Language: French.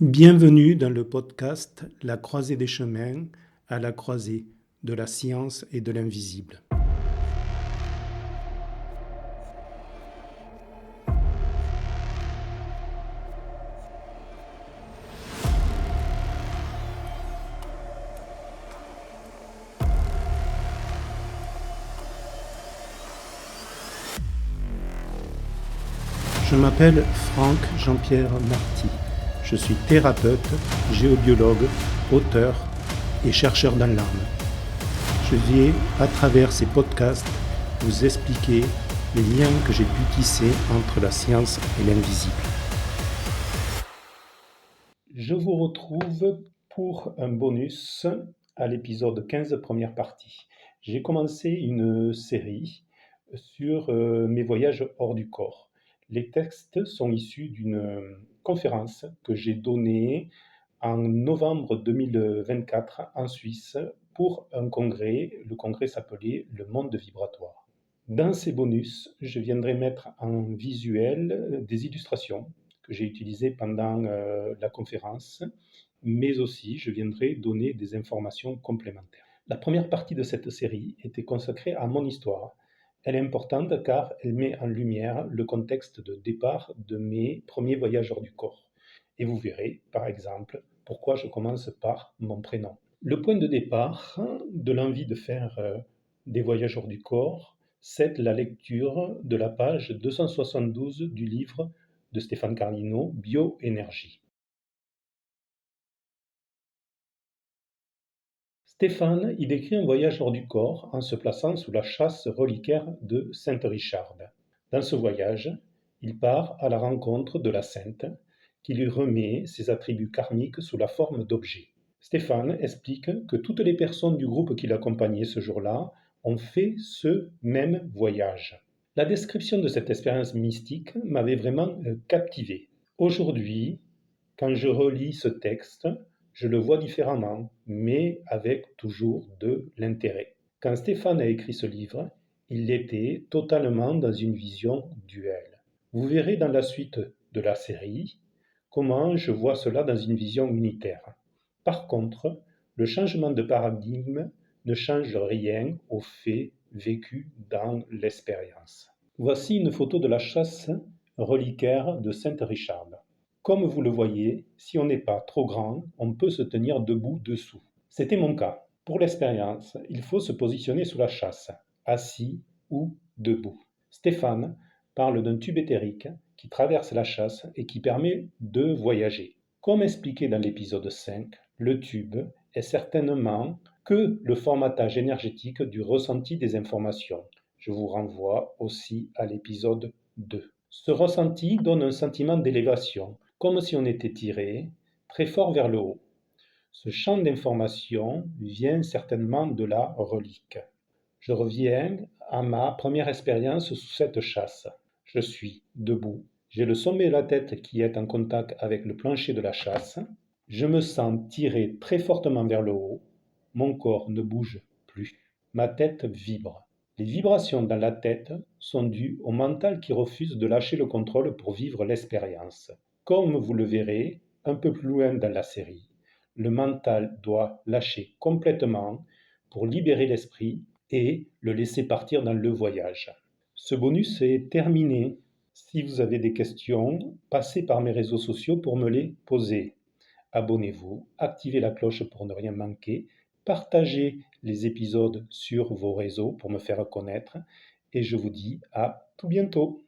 Bienvenue dans le podcast La croisée des chemins, à la croisée de la science et de l'invisible. Je m'appelle Franck Jean-Pierre Marty. Je suis thérapeute, géobiologue, auteur et chercheur dans l'âme. Je vais, à travers ces podcasts, vous expliquer les liens que j'ai pu tisser entre la science et l'invisible. Je vous retrouve pour un bonus à l'épisode 15, première partie. J'ai commencé une série sur mes voyages hors du corps. Les textes sont issus d'une conférence que j'ai donnée en novembre 2024 en Suisse pour un congrès. Le congrès s'appelait Le Monde Vibratoire. Dans ces bonus, je viendrai mettre en visuel des illustrations que j'ai utilisées pendant la conférence, mais aussi je viendrai donner des informations complémentaires. La première partie de cette série était consacrée à mon histoire. Elle est importante car elle met en lumière le contexte de départ de mes premiers voyages hors du corps. Et vous verrez, par exemple, pourquoi je commence par mon prénom. Le point de départ de l'envie de faire des voyages hors du corps, c'est la lecture de la page 272 du livre de Stéphane Carlino, Bioénergie. Stéphane y décrit un voyage hors du corps en se plaçant sous la châsse reliquaire de Sainte-Richarde. Dans ce voyage, il part à la rencontre de la sainte qui lui remet ses attributs karmiques sous la forme d'objets. Stéphane explique que toutes les personnes du groupe qui l'accompagnaient ce jour-là ont fait ce même voyage. La description de cette expérience mystique m'avait vraiment captivé. Aujourd'hui, quand je relis ce texte, je le vois différemment, mais avec toujours de l'intérêt. Quand Stéphane a écrit ce livre, il était totalement dans une vision duelle. Vous verrez dans la suite de la série comment je vois cela dans une vision unitaire. Par contre, le changement de paradigme ne change rien au fait vécu dans l'expérience. Voici une photo de la châsse reliquaire de Sainte-Richarde. Comme vous le voyez, si on n'est pas trop grand, on peut se tenir debout dessous. C'était mon cas. Pour l'expérience, il faut se positionner sous la châsse, assis ou debout. Stéphane parle d'un tube éthérique qui traverse la châsse et qui permet de voyager. Comme expliqué dans l'épisode 5, le tube est certainement que le formatage énergétique du ressenti des informations. Je vous renvoie aussi à l'épisode 2. Ce ressenti donne un sentiment d'élévation, comme si on était tiré très fort vers le haut. Ce champ d'information vient certainement de la relique. Je reviens à ma première expérience sous cette châsse. Je suis debout. J'ai le sommet de la tête qui est en contact avec le plancher de la châsse. Je me sens tiré très fortement vers le haut. Mon corps ne bouge plus. Ma tête vibre. Les vibrations dans la tête sont dues au mental qui refuse de lâcher le contrôle pour vivre l'expérience. Comme vous le verrez un peu plus loin dans la série, le mental doit lâcher complètement pour libérer l'esprit et le laisser partir dans le voyage. Ce bonus est terminé. Si vous avez des questions, passez par mes réseaux sociaux pour me les poser. Abonnez-vous, activez la cloche pour ne rien manquer, partagez les épisodes sur vos réseaux pour me faire connaître et je vous dis à tout bientôt.